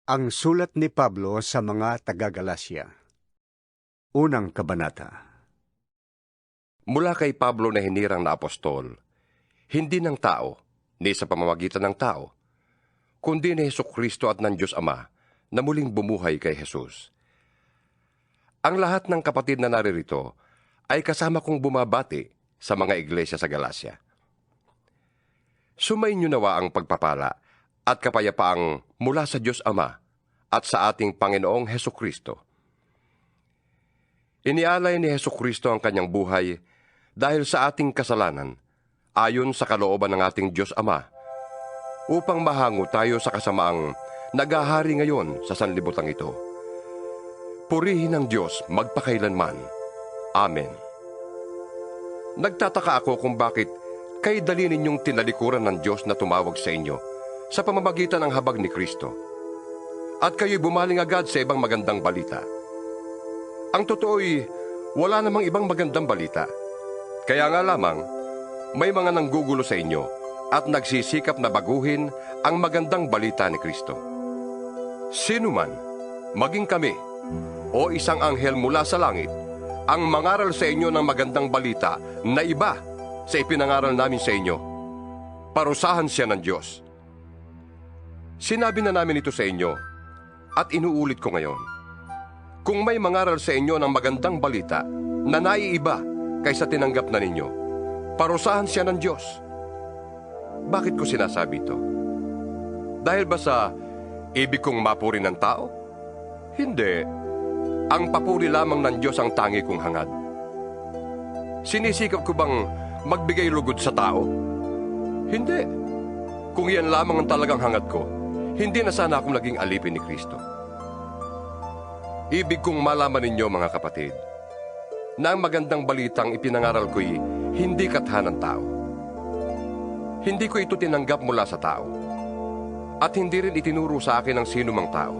Ang sulat ni Pablo sa mga taga-Galasya. Unang kabanata. Mula kay Pablo na hinirang na apostol, hindi ng tao, ni sa pamamagitan ng tao, kundi ni Hesukristo at ng Diyos Ama na muling bumuhay kay Jesus. Ang lahat ng kapatid na naririto ay kasama kong bumabati sa mga iglesia sa Galasya. Sumainyo nawa ang pagpapala at kapayapaang mula sa Diyos Ama at sa ating Panginoong Hesukristo. Inialay ni Hesukristo ang kanyang buhay dahil sa ating kasalanan, ayon sa kalooban ng ating Diyos Ama, upang mahango tayo sa kasamaang naghahari ngayon sa sanlibutan ito. Purihin ang Diyos magpakailanman. Amen. Nagtataka ako kung bakit kay dali ninyong tinalikuran ng Diyos na tumawag sa inyo sa pamamagitan ng habag ni Kristo, at kayo'y bumaling agad sa ibang magandang balita. Ang totoo'y wala namang ibang magandang balita. Kaya nga lamang, may mga nanggugulo sa inyo at nagsisikap na baguhin ang magandang balita ni Kristo. Sino man, maging kami, o isang anghel mula sa langit, ang mangaral sa inyo ng magandang balita na iba sa ipinangaral namin sa inyo, parusahan siya ng Diyos. Sinabi na namin ito sa inyo, at inuulit ko ngayon. Kung may mangaral sa inyo ng magandang balita na naiiba kaysa tinanggap na ninyo, parusahan siya ng Diyos. Bakit ko sinasabi ito? Dahil ba sa ibig kong mapuri ng tao? Hindi. Ang papuri lamang ng Diyos ang tangi kong hangad. Sinisikap ko bang magbigay lugod sa tao? Hindi. Kung yan lamang ang talagang hangad ko, hindi na sana akong naging alipin ni Kristo. Ibig kong malaman ninyo, mga kapatid, na ang magandang balitang ipinangaral ko'y hindi katha ng tao. Hindi ko ito tinanggap mula sa tao, at hindi rin itinuro sa akin ng sino mang tao.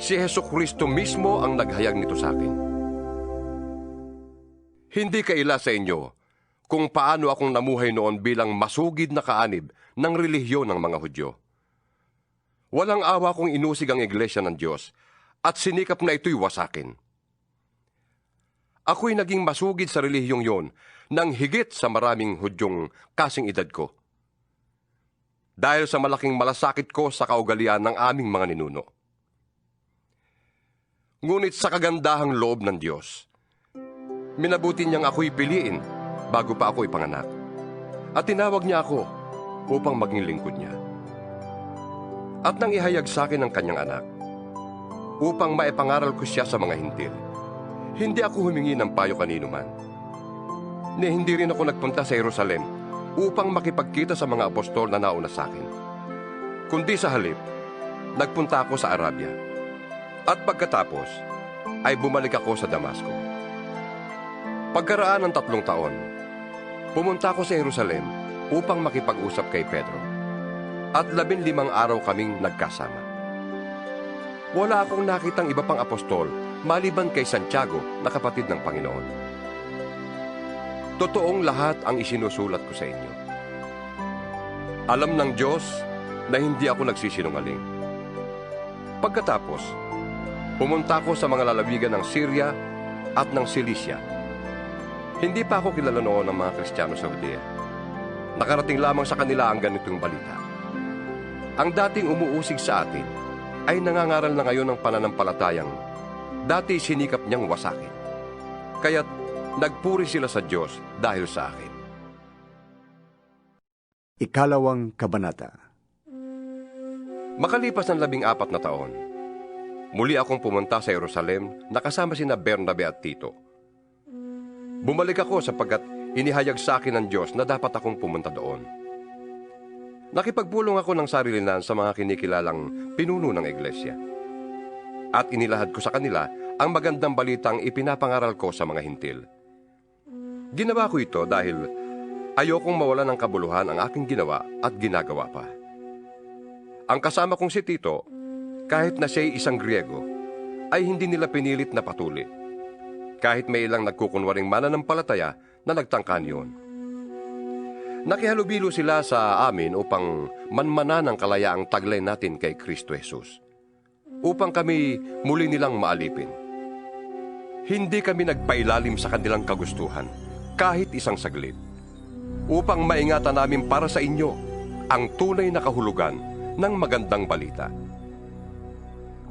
Si Hesukristo mismo ang naghayag nito sa akin. Hindi kaila sa inyo kung paano akong namuhay noon bilang masugid na kaanib ng relihiyon ng mga Hudyo. Walang awa kong inusig ang iglesia ng Diyos at sinikap na ito'y wasakin. Ako'y naging masugid sa relihiyong yon nang higit sa maraming Hudyong kasing edad ko. Dahil sa malaking malasakit ko sa kaugalian ng aming mga ninuno. Ngunit sa kagandahang loob ng Diyos, minabuti niyang ako'y piliin bago pa ako ipanganak. At tinawag niya ako upang maging lingkod niya. At nang ihayag sa akin ang kanyang anak, upang maipangaral ko siya sa mga hintil, hindi ako humingi ng payo kanino man. Hindi rin ako nagpunta sa Jerusalem upang makipagkita sa mga apostol na nauna sa akin. Kundi sa halip, nagpunta ako sa Arabia. At pagkatapos, ay bumalik ako sa Damasco. Pagkaraan ng 3 taon, pumunta ako sa Jerusalem upang makipag-usap kay Pedro. At 15 araw kaming nagkasama. Wala akong nakitang iba pang apostol maliban kay Santiago na kapatid ng Panginoon. Totoong lahat ang isinusulat ko sa inyo. Alam ng Diyos na hindi ako nagsisinungaling. Pagkatapos, pumunta ako sa mga lalawigan ng Syria at ng Cilicia. Hindi pa ako kilala noon ng mga Kristiyano sa Judea. Nakarating lamang sa kanila ang ganitong balita. Ang dating umuusig sa atin ay nangangaral na ngayon ng pananampalatayang dati sinikap niyang wasakin. Kaya't nagpuri sila sa Diyos dahil sa akin. Ikalawang kabanata. Makalipas ng 14 na taon, muli akong pumunta sa Jerusalem na kasama sina Bernabe at Tito. Bumalik ako sapagkat inihayag sa akin ng Diyos na dapat akong pumunta doon. Nakipagpulong ako ng sarilinan sa mga kinikilalang pinuno ng iglesia. At inilahad ko sa kanila ang magandang balitang ipinapangaral ko sa mga hintil. Ginawa ko ito dahil ayokong mawalan ng kabuluhan ang aking ginawa at ginagawa pa. Ang kasama kong si Tito, kahit na siya'y isang Griego, ay hindi nila pinilit na patuli. Kahit may ilang nagkukunwaring mananampalataya na nagtangkan yun. Nakihalubilo sila sa amin upang manmanan ng kalayaang taglay natin kay Kristo Jesus. upang kami muli nilang maalipin. Hindi kami nagpailalim sa kanilang kagustuhan kahit isang saglit, upang maingatan namin para sa inyo ang tunay na kahulugan ng magandang balita.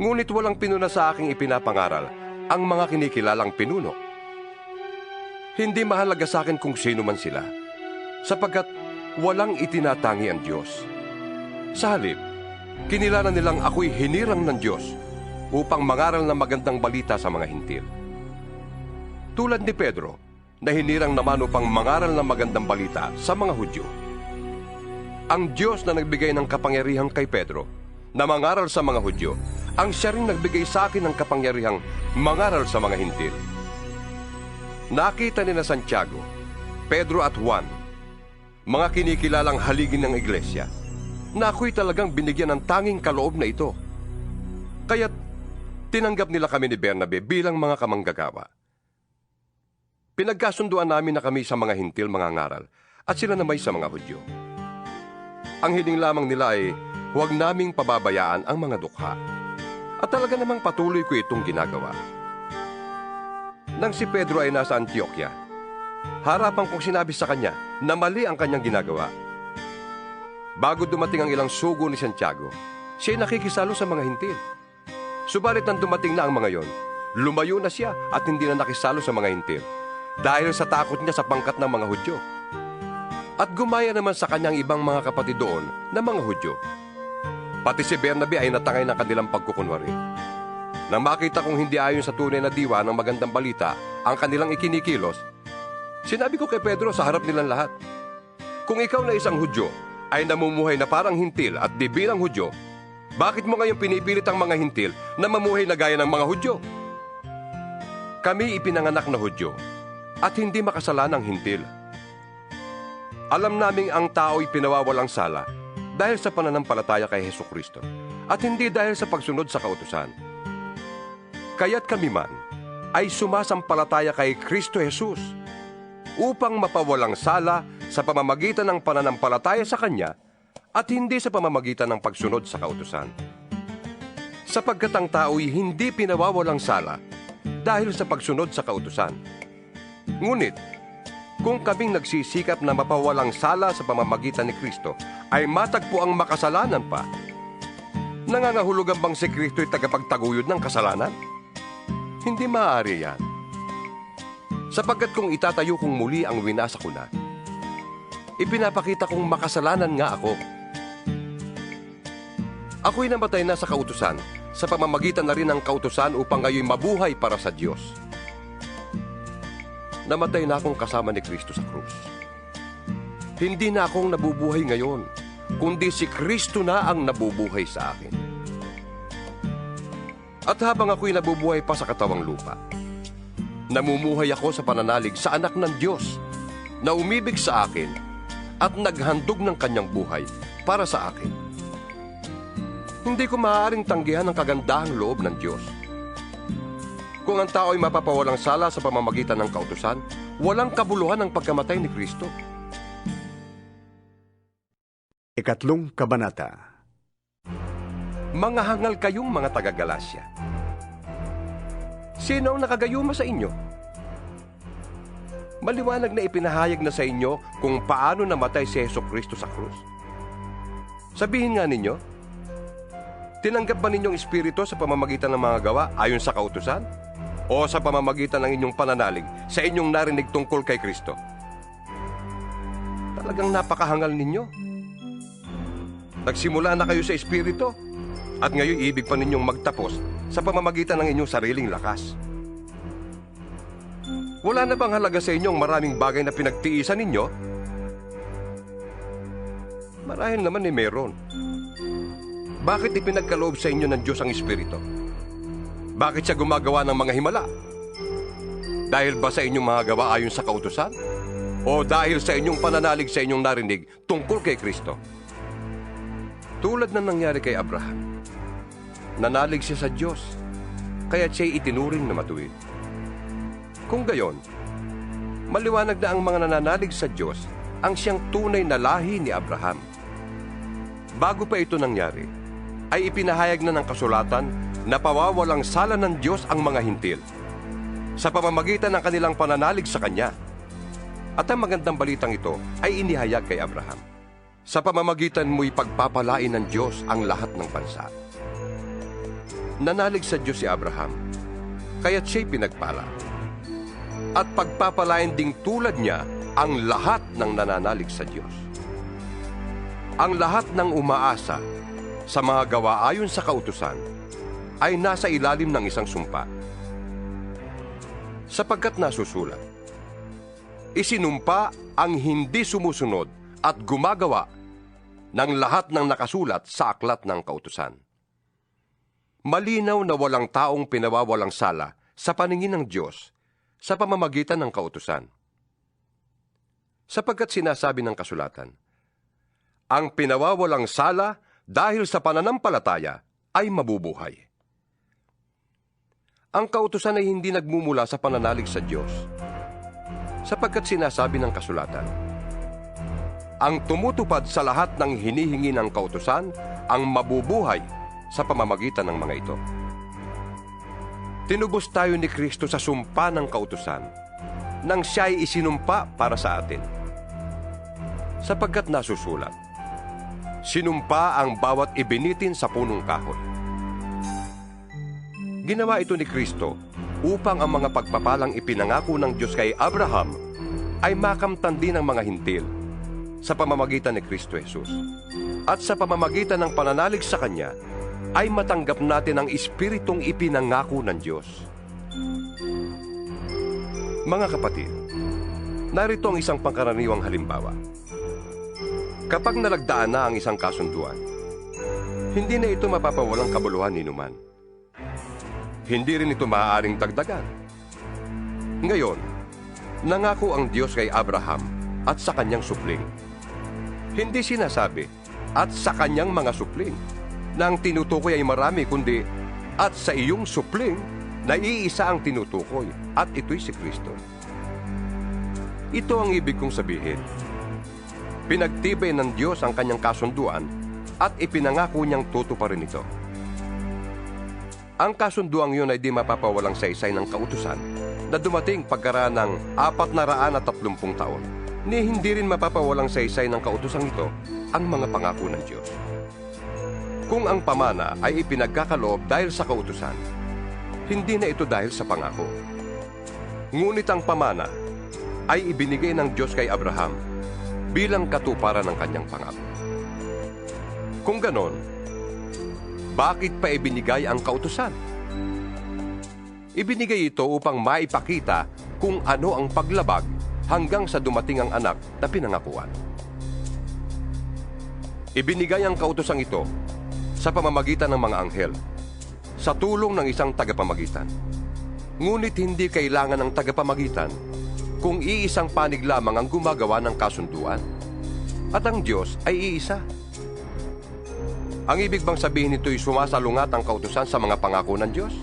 Ngunit walang pinuna sa aking ipinapangaral ang mga kinikilalang pinuno. Hindi mahalaga sa akin kung sino man sila, sapagkat walang itinatangi ang Diyos. Sa halip, kinilala nilang ako'y hinirang ng Diyos upang mangaral ng magandang balita sa mga hintil. Tulad ni Pedro, na hinirang naman upang mangaral ng magandang balita sa mga Hudyo. Ang Diyos na nagbigay ng kapangyarihan kay Pedro na mangaral sa mga Hudyo, ang siya rin nagbigay sa akin ng kapangyarihang mangaral sa mga hintil. Nakita ni na Santiago, Pedro at Juan, mga kinikilalang haligi ng iglesia, na ako'y talagang binigyan ng tanging kaloob na ito. Kaya't tinanggap nila kami ni Bernabe bilang mga kamanggagawa. Pinagkasunduan namin na kami sa mga hintil mangangaral at sila namay sa mga Hudyo. Ang hiling lamang nila ay huwag naming pababayaan ang mga dukha. At talaga namang patuloy ko itong ginagawa. Nang si Pedro ay nasa Antioquia, harapan kong sinabi sa kanya na mali ang kanyang ginagawa. Bago dumating ang ilang sugo ni Santiago, siya ay nakikisalo sa mga hintil. Subalit nang dumating na ang mga yon, lumayo na siya at hindi na nakisalo sa mga hintil dahil sa takot niya sa pangkat ng mga Hudyo. At gumaya naman sa kanyang ibang mga kapatid doon na mga Hudyo. Pati si Bernabe ay natangay ng kanilang pagkukunwari. Nang makita kong hindi ayon sa tunay na diwa ng magandang balita ang kanilang ikinikilos, sinabi ko kay Pedro sa harap nilang lahat, kung ikaw na isang Hudyo ay namumuhay na parang hintil at di bilang Hudyo, bakit mo ngayon pinipilit ang mga hintil na mamuhay na gaya ng mga Hudyo? Kami ipinanganak na Hudyo at hindi makasalanang hintil. Alam naming ang tao'y pinawawalang sala dahil sa pananampalataya kay Hesukristo at hindi dahil sa pagsunod sa kautusan. Kaya't kami man ay sumasampalataya kay Kristo Jesus upang mapawalang sala sa pamamagitan ng pananampalataya sa Kanya at hindi sa pamamagitan ng pagsunod sa kautusan. Sapagkat ang tao'y hindi pinawawalang sala dahil sa pagsunod sa kautusan. Ngunit, kung kaming nagsisikap na mapawalang sala sa pamamagitan ni Kristo ay matagpo ang makasalanan pa, nangangahulugan bang si Kristo'y tagapagtaguyod ng kasalanan? Hindi maaari yan. Sapagkat kung itatayo kong muli ang winasa ko na, ipinapakita kong makasalanan nga ako. Ako'y namatay na sa kautusan, sa pamamagitan na rin ng kautusan upang ngayon mabuhay para sa Diyos. Namatay na akong kasama ni Kristo sa krus. Hindi na akong nabubuhay ngayon, kundi si Kristo na ang nabubuhay sa akin. At habang ako'y nabubuhay pa sa katawang lupa, namumuhay ako sa pananalig sa anak ng Diyos na umibig sa akin at naghandog ng kanyang buhay para sa akin. Hindi ko maaaring tanggihan ang kagandahang loob ng Diyos. Kung ang tao ay mapapawalang sala sa pamamagitan ng kautusan, walang kabuluhan ang pagkamatay ni Kristo. Ikatlong kabanata. Mga hangal kayong mga taga-Galasya. Sino ang nakagayuma sa inyo? Maliwanag na ipinahayag na sa inyo kung paano namatay si Hesukristo sa krus. Sabihin nga ninyo, tinanggap ba ninyong espiritu sa pamamagitan ng mga gawa ayon sa kautusan? O sa pamamagitan ng inyong pananalig sa inyong narinig tungkol kay Kristo? Talagang napakahangal ninyo. Nagsimula na kayo sa espiritu at ngayon ibig pa ninyong magtapos sa pamamagitan ng inyong sariling lakas. Wala na bang halaga sa inyong maraming bagay na pinagtiisan ninyo? Marahil naman meron. Bakit ipinagkaloob sa inyo ng Diyos ang Espiritu? Bakit siya gumagawa ng mga himala? Dahil ba sa inyong mga gawa ayon sa kautusan? O dahil sa inyong pananalig sa inyong narinig tungkol kay Kristo? Tulad na nangyari kay Abraham, nanalig siya sa Diyos, kaya siya'y itinuring na matuwid. Kung gayon, maliwanag na ang mga nananalig sa Diyos ang siyang tunay na lahi ni Abraham. Bago pa ito nangyari, ay ipinahayag na ng kasulatan napawawalang sala ng Diyos ang mga hintil sa pamamagitan ng kanilang pananalig sa Kanya. At ang magandang balitang ito ay inihayag kay Abraham. Sa pamamagitan mo'y pagpapalain ng Diyos ang lahat ng bansa. Nanalig sa Diyos si Abraham, kaya't siya'y pinagpala. At pagpapalain ding tulad niya ang lahat ng nananalig sa Diyos. Ang lahat ng umaasa sa mga gawa ayon sa kautusan ay nasa ilalim ng isang sumpa. Sapagkat nasusulat, isinumpa ang hindi sumusunod at gumagawa ng lahat ng nakasulat sa aklat ng kautusan. Malinaw na walang taong pinawawalang sala sa paningin ng Diyos sa pamamagitan ng kautusan. Sapagkat sinasabi ng kasulatan, ang pinawawalang sala dahil sa pananampalataya ay mabubuhay. Ang kautusan ay hindi nagmumula sa pananalig sa Diyos, sapagkat sinasabi ng kasulatan, ang tumutupad sa lahat ng hinihingi ng kautusan ang mabubuhay sa pamamagitan ng mga ito. Tinubos tayo ni Kristo sa sumpa ng kautusan nang siya ay isinumpa para sa atin. Sapagkat nasusulat, sinumpa ang bawat ibinitin sa punong kahoy. Ginawa ito ni Kristo upang ang mga pagpapalang ipinangako ng Diyos kay Abraham ay makamtan din ng mga hintil sa pamamagitan ni Kristo Jesus. At sa pamamagitan ng pananalig sa Kanya, ay matanggap natin ang Espiritong ipinangako ng Diyos. Mga kapatid, narito ang isang pangkaraniwang halimbawa. Kapag nalagdaan na ang isang kasunduan, hindi na ito mapapawalang kabuluhan ni numan. Hindi rin ito maaaring dagdagan. Ngayon, nangako ang Diyos kay Abraham at sa kanyang supling. Hindi sinasabi, at sa kanyang mga supling, na ang tinutukoy ay marami, kundi at sa iyong supling na iisa ang tinutukoy, at ito'y si Kristo. Ito ang ibig kong sabihin. Pinagtibay ng Diyos ang kanyang kasunduan at ipinangako niyang tutuparin ito. Ang kasunduang yun ay di mapapawalang saysay ng kautusan na dumating pagkaraan ng 430 taon, ni hindi rin mapapawalang saysay ng kautusang ito ang mga pangako ng Diyos. Kung ang pamana ay ipinagkakaloob dahil sa kautusan, hindi na ito dahil sa pangako. Ngunit ang pamana ay ibinigay ng Diyos kay Abraham bilang katuparan ng kanyang pangako. Kung ganon, bakit pa ibinigay ang kautusan? Ibinigay ito upang maipakita kung ano ang paglabag hanggang sa dumating ang anak na pinangakuan. Ibinigay ang kautosang ito sa pamamagitan ng mga anghel, sa tulong ng isang tagapamagitan. Ngunit hindi kailangan ng tagapamagitan kung iisang panig lamang ang gumagawa ng kasunduan. At ang Diyos ay iisa. Ang ibig bang sabihin nito'y sumasalungat ang kautusan sa mga pangako ng Diyos?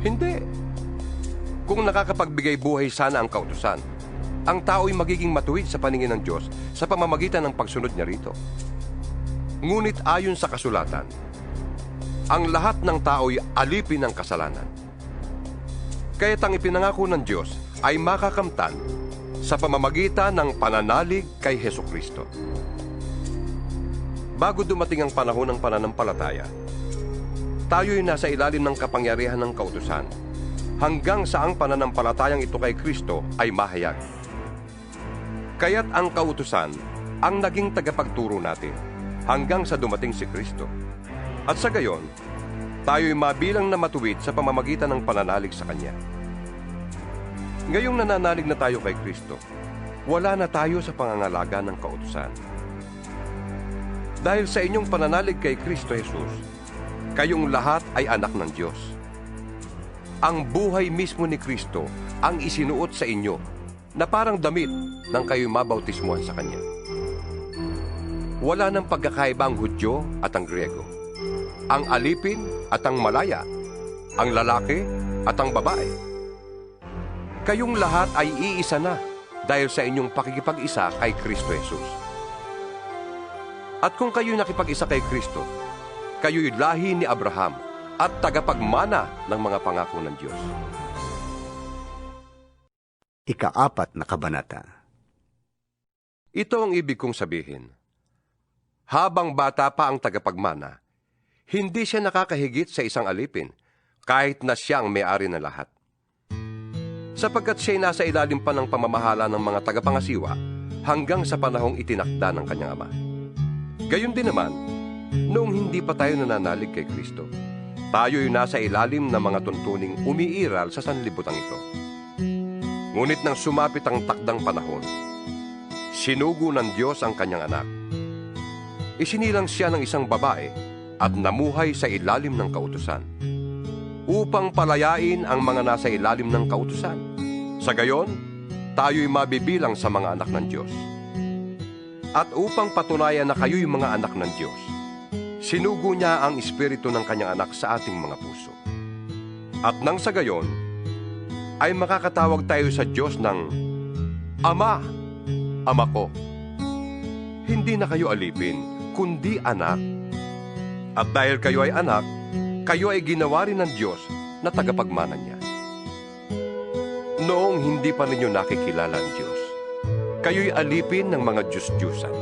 Hindi. Kung nakakapagbigay buhay sana ang kautusan, ang tao'y magiging matuwid sa paningin ng Diyos sa pamamagitan ng pagsunod niya rito. Ngunit ayon sa kasulatan, ang lahat ng tao'y alipin ng kasalanan. Kaya't ang ipinangako ng Diyos ay makakamtan sa pamamagitan ng pananalig kay Hesukristo. Bago dumating ang panahon ng pananampalataya, tayo'y nasa ilalim ng kapangyarihan ng kautusan hanggang sa ang pananampalatayang ito kay Kristo ay mahayag. Kaya't ang kautusan ang naging tagapagturo natin hanggang sa dumating si Kristo. At sa gayon, tayo'y mabilang na matuwid sa pamamagitan ng pananalig sa Kanya. Ngayong nananalig na tayo kay Kristo, wala na tayo sa pangangalaga ng kautusan. Dahil sa inyong pananalig kay Kristo Jesus, kayong lahat ay anak ng Diyos. Ang buhay mismo ni Kristo ang isinuot sa inyo na parang damit nang kayo'y mabautismuhan sa Kanya. Wala nang pagkakaiba ang Hudyo at ang Griego, ang alipin at ang malaya, ang lalaki at ang babae. Kayong lahat ay iisa na dahil sa inyong pakikipag-isa kay Kristo Jesus. At kung kayo'y nakipag-isa kay Kristo, kayo'y lahi ni Abraham at tagapagmana ng mga pangako ng Diyos. Ika-4 na kabanata. Ito ang ibig kong sabihin. Habang bata pa ang tagapagmana, hindi siya nakakahigit sa isang alipin, kahit na siya ang may-ari ng lahat. Sapagkat siya'y nasa ilalim pa ng pamamahala ng mga tagapangasiwa hanggang sa panahong itinakda ng kanyang ama. Gayon din naman, noong hindi pa tayo nananalig kay Kristo, tayo'y nasa ilalim ng mga tuntuning umiiral sa sanlibutan ito. Ngunit nang sumapit ang takdang panahon, sinugo ng Diyos ang kanyang anak. Isinilang siya ng isang babae at namuhay sa ilalim ng kautusan, upang palayain ang mga nasa ilalim ng kautusan. Sa gayon, tayo'y mabibilang sa mga anak ng Diyos. At upang patunayan na kayo'y mga anak ng Diyos, sinugo niya ang espiritu ng kanyang anak sa ating mga puso. At nang sa gayon, ay makakatawag tayo sa Diyos ng Ama, Ama ko. Hindi na kayo alipin, kundi anak. At dahil kayo ay anak, kayo ay ginawa rin ng Diyos na tagapagmana niya. Noong hindi pa ninyo nakikilala ang Diyos, kayo'y alipin ng mga Diyos-Diyusan.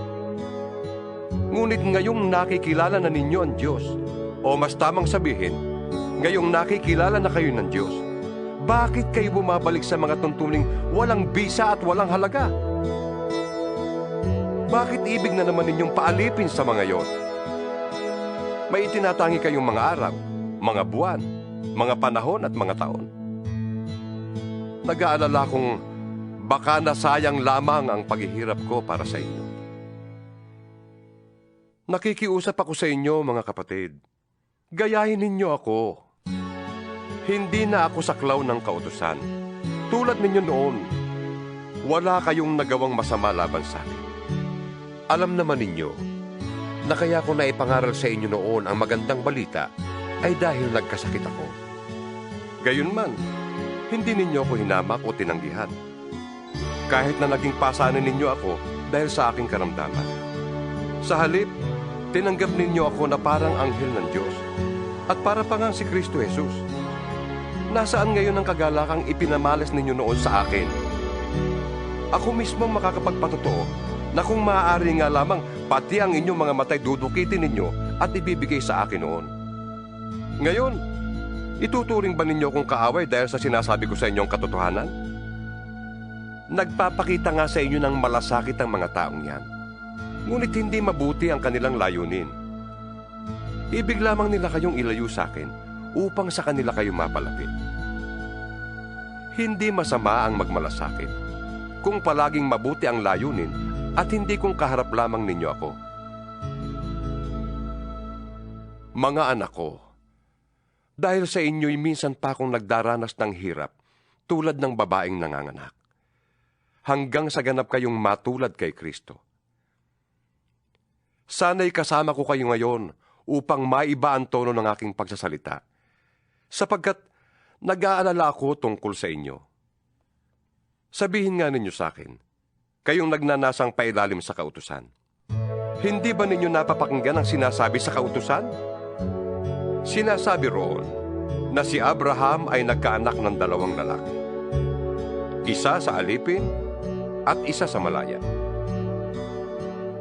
Ngunit ngayong nakikilala na ninyo ang Diyos, o mas tamang sabihin, ngayong nakikilala na kayo ng Diyos, bakit kayo bumabalik sa mga tuntuning walang bisa at walang halaga? Bakit ibig na naman ninyong paalipin sa mga yon? May itinatangi kayong mga araw, mga buwan, mga panahon at mga taon. Nag-aalala kong baka nasayang lamang ang paghihirap ko para sa inyo. Nakikiusap ako sa inyo, mga kapatid. Gayahin ninyo ako. Hindi na ako saklaw ng kautusan. Tulad ninyo noon, wala kayong nagawang masama laban sa akin. Alam naman ninyo na kaya ko na ipangaral sa inyo noon ang magandang balita ay dahil nagkasakit ako. Gayunman, hindi ninyo ako hinamak o tinanggihan. Kahit na naging pasanin ninyo ako dahil sa aking karamdaman. Sa halip, tinanggap ninyo ako na parang anghel ng Diyos at para pa ngang si Kristo Jesus. Nasaan ngayon ang kagalakang ipinamalas ninyo noon sa akin? Ako mismo makakapagpatotoo na kung maaari nga lamang, pati ang inyong mga matay dudukitin ninyo at ibibigay sa akin noon. Ngayon, ituturing ba ninyo kung kaaway dahil sa sinasabi ko sa inyong katotohanan? Nagpapakita nga sa inyo ng malasakit ang mga taong yan. Ngunit hindi mabuti ang kanilang layunin. Ibig lamang nila kayong ilayo sa akin upang sa kanila kayo mapalapit. Hindi masama ang magmalasakit kung palaging mabuti ang layunin at hindi kung kaharap lamang ninyo ako. Mga anak ko, dahil sa inyo'y minsan pa akong nagdaranas ng hirap tulad ng babaeng nanganganak, hanggang sa ganap kayong matulad kay Kristo. Sana'y kasama ko kayo ngayon upang maiba ang tono ng aking pagsasalita, sapagkat nag-aalala ako tungkol sa inyo. Sabihin nga ninyo sa akin, kayong nagnanasang pailalim sa kautusan. Hindi ba ninyo napapakinggan ang sinasabi sa kautusan? Sinasabi roon na si Abraham ay nagkaanak ng 2 lalaki. Isa sa alipin at isa sa malaya.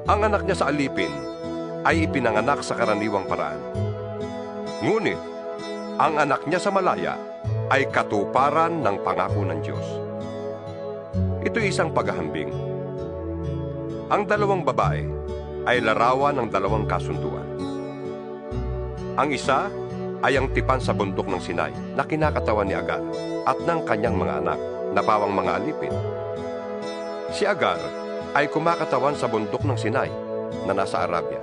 Ang anak niya sa alipin ay ipinanganak sa karaniwang paraan. Ngunit, ang anak niya sa malaya ay katuparan ng pangako ng Diyos. Ito'y isang paghahambing. Ang 2 babae ay larawan ng 2 kasunduan. Ang isa ay ang tipan sa bundok ng Sinai na kinakatawan ni Agar at ng kanyang mga anak na pawang mga alipin. Si Agar ay kumakatawan sa bundok ng Sinai na nasa Arabia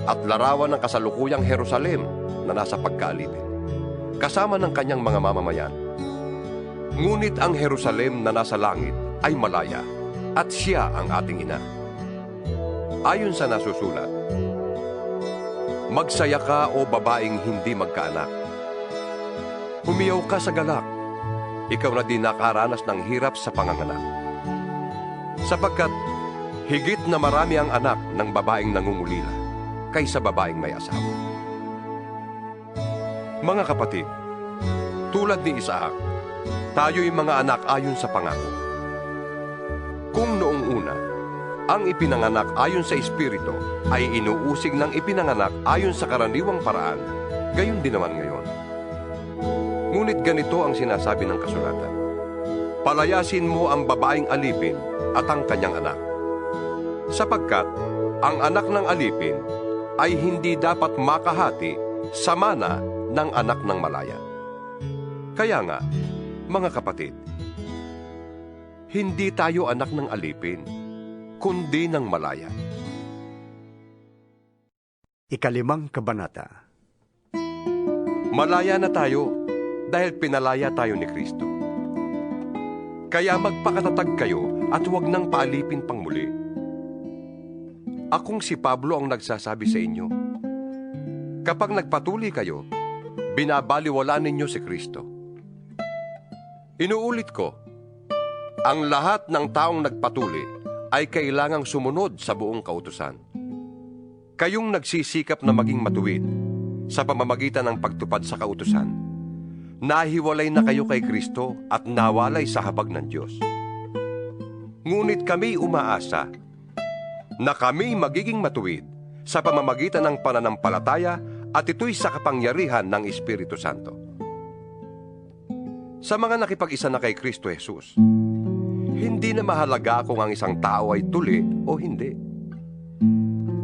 at larawan ng kasalukuyang Jerusalem na nasa pagkaalipin, kasama ng kanyang mga mamamayan. Ngunit ang Jerusalem na nasa langit ay malaya at siya ang ating ina. Ayon sa nasusulat, magsaya ka o babaeng hindi magkaanak. Humiyaw ka sa galak, ikaw na din nakaranas ng hirap sa panganganak. Sapagkat higit na marami ang anak ng babaeng nangungulila kaysa babaeng may asawa. Mga kapatid, tulad ni Isaac, tayo'y mga anak ayon sa pangako. Kung noong una, ang ipinanganak ayon sa Espiritu ay inuusig ng ipinanganak ayon sa karaniwang paraan, gayon din naman ngayon. Ngunit ganito ang sinasabi ng kasulatan: palayasin mo ang babaeng alipin at ang kanyang anak, sapagkat ang anak ng alipin ay hindi dapat makahati sa mana ng anak ng malaya. Kaya nga, mga kapatid, hindi tayo anak ng alipin, kundi ng malaya. 5 kabanata. Malaya na tayo dahil pinalaya tayo ni Kristo. Kaya magpakatatag kayo at huwag nang paalipin pang muli. Akong si Pablo ang nagsasabi sa inyo, kapag nagpatuli kayo, binabaliwala ninyo si Kristo. Inuulit ko, ang lahat ng taong nagpatuli ay kailangang sumunod sa buong kautusan. Kayong nagsisikap na maging matuwid sa pamamagitan ng pagtupad sa kautusan, nahiwalay na kayo kay Kristo at nawalay sa habag ng Diyos. Ngunit kami umaasa na kami magiging matuwid sa pamamagitan ng pananampalataya at ito'y sa kapangyarihan ng Espiritu Santo. Sa mga nakipag-isa na kay Kristo Jesus, hindi na mahalaga kung ang isang tao ay tuli o hindi.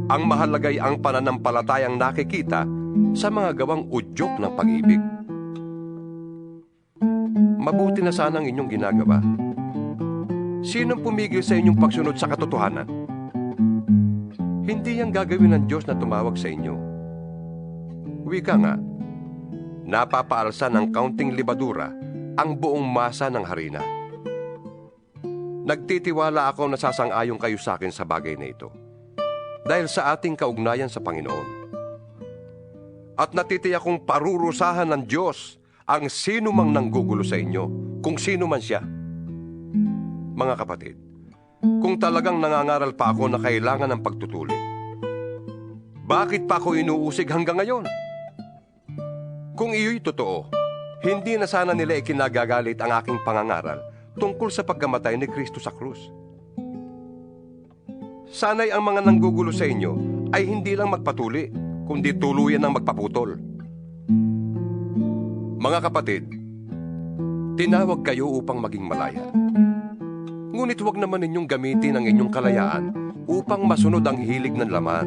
Ang mahalagay ang pananampalatayang nakikita sa mga gawang udyok ng pag-ibig. Mabuti na sana ang inyong ginagawa. Sinong pumigil sa inyong pagsunod sa katotohanan? Hindi yang gagawin ng Diyos na tumawag sa inyo. Wika nga, napapaalsa ng kaunting libadura ang buong masa ng harina. Nagtitiwala ako na sasang-ayon kayo sa akin sa bagay na ito, dahil sa ating kaugnayan sa Panginoon. At natitiyak kong parurusahan ng Diyos ang sino mang nanggugulo sa inyo, kung sino man siya. Mga kapatid, kung talagang nangangaral pa ako na kailangan ng pagtutuli, bakit pa ako inuusig hanggang ngayon? Kung iyo'y totoo, hindi na sana nila ikinagagalit ang aking pangangaral tungkol sa pagkamatay ni Kristo sa krus. Sana'y ang mga nanggugulo sa inyo ay hindi lang magpatuli, kundi tuluyan ng magpaputol. Mga kapatid, tinawag kayo upang maging malaya. Ngunit huwag naman ninyong gamitin ang inyong kalayaan upang masunod ang hilig ng laman,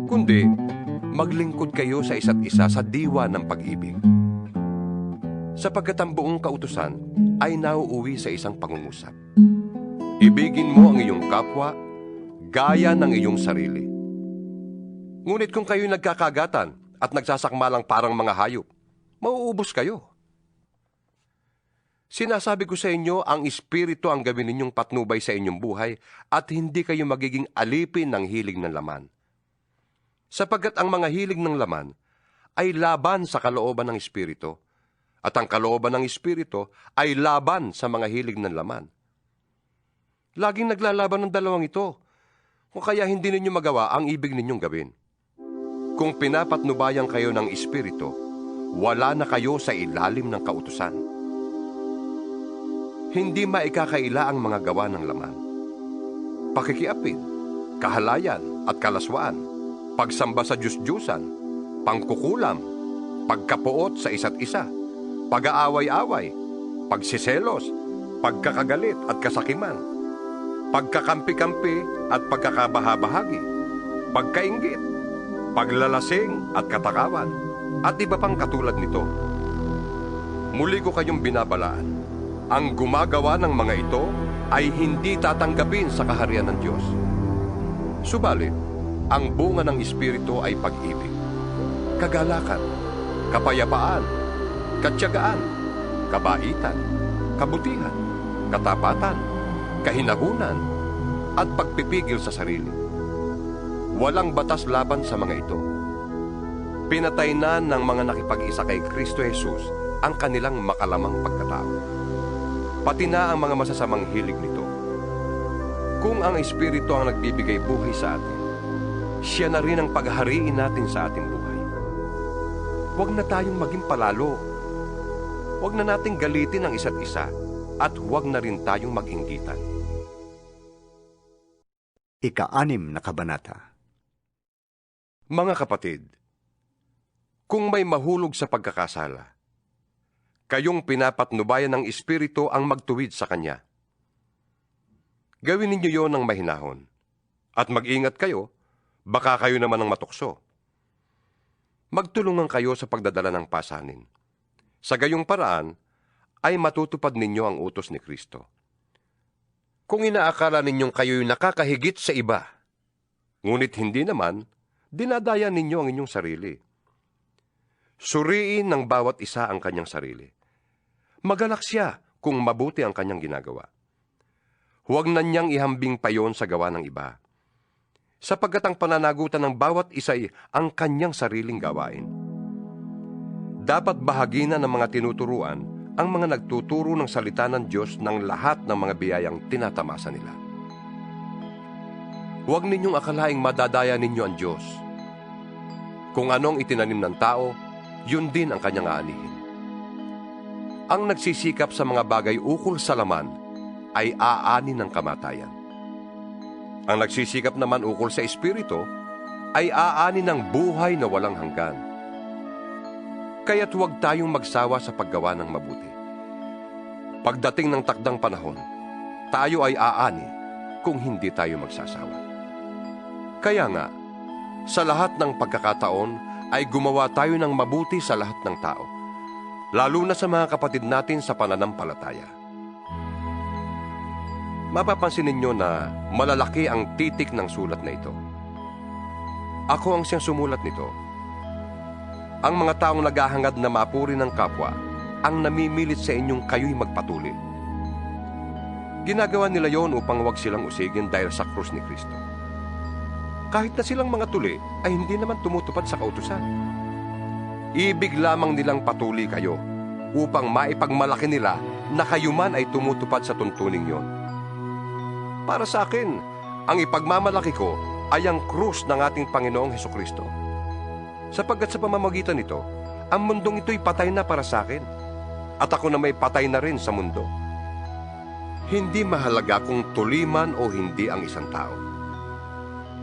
kundi maglingkod kayo sa isa't isa sa diwa ng pag-ibig. Sapagkat ang buong kautusan ay nauuwi sa isang pangungusap. Ibigin mo ang iyong kapwa gaya ng iyong sarili. Ngunit kung kayo'y nagkakagatan at nagsasakmalang parang mga hayop, mauubos kayo. Sinasabi ko sa inyo, ang Espiritu ang gawin ninyong patnubay sa inyong buhay at hindi kayo magiging alipin ng hilig ng laman. Sapagkat ang mga hilig ng laman ay laban sa kalooban ng Espiritu, at ang kalooban ng Espiritu ay laban sa mga hilig ng laman. Laging naglalaban ng dalawang ito, kung kaya hindi ninyo magawa ang ibig ninyong gawin. Kung pinapatnubayan kayo ng Espiritu, wala na kayo sa ilalim ng kautusan. Hindi maikakaila ang mga gawa ng laman: pakikiapid, kahalayan at kalaswaan, pagsamba sa Diyos-Diyusan, pangkukulam, pagkapuot sa isa't isa, pag-aaway-away, pagsiselos, pagkakagalit at kasakiman, pagkakampi-kampi at pagkakabahabahagi, pagkainggit, paglalasing at katakawan, at iba pang katulad nito. Muli ko kayong binabalaan, ang gumagawa ng mga ito ay hindi tatanggapin sa kaharian ng Diyos. Subalit, ang bunga ng Espiritu ay pag-ibig, kagalakan, kapayapaan, katyagaan, kabaitan, kabutihan, katapatan, kahinahunan, at pagpipigil sa sarili. Walang batas laban sa mga ito. Pinatay na ng mga nakipag-isa kay Kristo Jesus ang kanilang makalamang pagkatao, pati na ang mga masasamang hilig nito. Kung ang Espiritu ang nagbibigay buhay sa atin, siya na rin ang paghariin natin sa ating buhay. huwag na tayong maging palalo. Huwag na nating galitin ang isa't isa at huwag na rin tayong mag-inggitan. Ika-6 na kabanata. Mga kapatid, kung may mahulog sa pagkakasala, kayong pinapatnubayan ng Espiritu ang magtuwid sa Kanya. Gawin ninyo yon ng mahinahon, at mag-ingat kayo, baka kayo naman ang matukso. Magtulungan kayo sa pagdadala ng pasanin. Sa gayong paraan, ay matutupad ninyo ang utos ni Kristo. Kung inaakala ninyong kayo'y nakakahigit sa iba, ngunit hindi naman, dinadaya ninyo ang inyong sarili. Suriin ng bawat isa ang kanyang sarili. Magalak siya kung mabuti ang kanyang ginagawa. Huwag na niyang ihambing pa yon sa gawa ng iba, sapagkat ang pananagutan ng bawat isa'y ang kanyang sariling gawain. Dapat bahagina ng mga tinuturuan ang mga nagtuturo ng salita ng Diyos ng lahat ng mga biyayang tinatamasa nila. Huwag ninyong akalaing madadaya ninyo ang Diyos. Kung anong itinanim ng tao, yun din ang kanyang aanihin. Ang nagsisikap sa mga bagay ukol sa laman ay aani ng kamatayan. Ang nagsisikap naman ukol sa Espiritu ay aani ng buhay na walang hanggan. Kaya't huwag tayong magsawa sa paggawa ng mabuti. Pagdating ng takdang panahon, tayo ay aani kung hindi tayo magsasawa. Kaya nga, sa lahat ng pagkakataon ay gumawa tayo ng mabuti sa lahat ng tao, lalo na sa mga kapatid natin sa pananampalataya. Mapapansin ninyo na malalaki ang titik ng sulat na ito. Ako ang siyang sumulat nito. Ang mga taong naghahangad na mapuri ng kapwa ang namimilit sa inyong kayo'y magpatuli. Ginagawa nila yon upang huwag silang usigin dahil sa krus ni Kristo. Kahit na silang mga tuli ay hindi naman tumutupad sa kautusan. Ibig lamang nilang patuli kayo upang maipagmalaki nila na kayo man ay tumutupad sa tuntuning yon. Para sa akin, ang ipagmamalaki ko ay ang krus ng ating Panginoong Hesukristo. Sapagkat sa pamamagitan nito, ang mundong ito'y patay na para sa akin, at ako na may patay na rin sa mundo. Hindi mahalaga kung tuli man o hindi ang isang tao.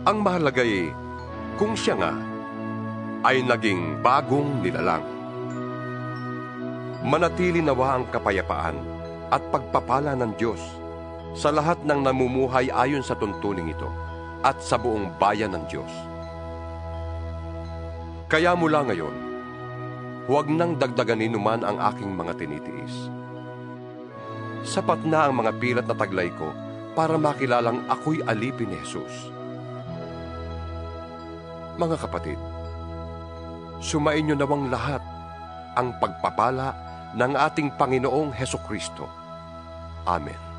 Ang mahalaga ay kung siya nga ay naging bagong nilalang. Manatili nawa ang kapayapaan at pagpapala ng Diyos sa lahat ng namumuhay ayon sa tuntuning ito at sa buong bayan ng Diyos. Kaya mula ngayon, huwag nang dagdaganin naman ang aking mga tinitiis. Sapat na ang mga pilat na taglay ko para makilalang ako'y alipin ni Jesus. Mga kapatid, sumain niyo nawang lahat ang pagpapala ng ating Panginoong Hesukristo. Amen.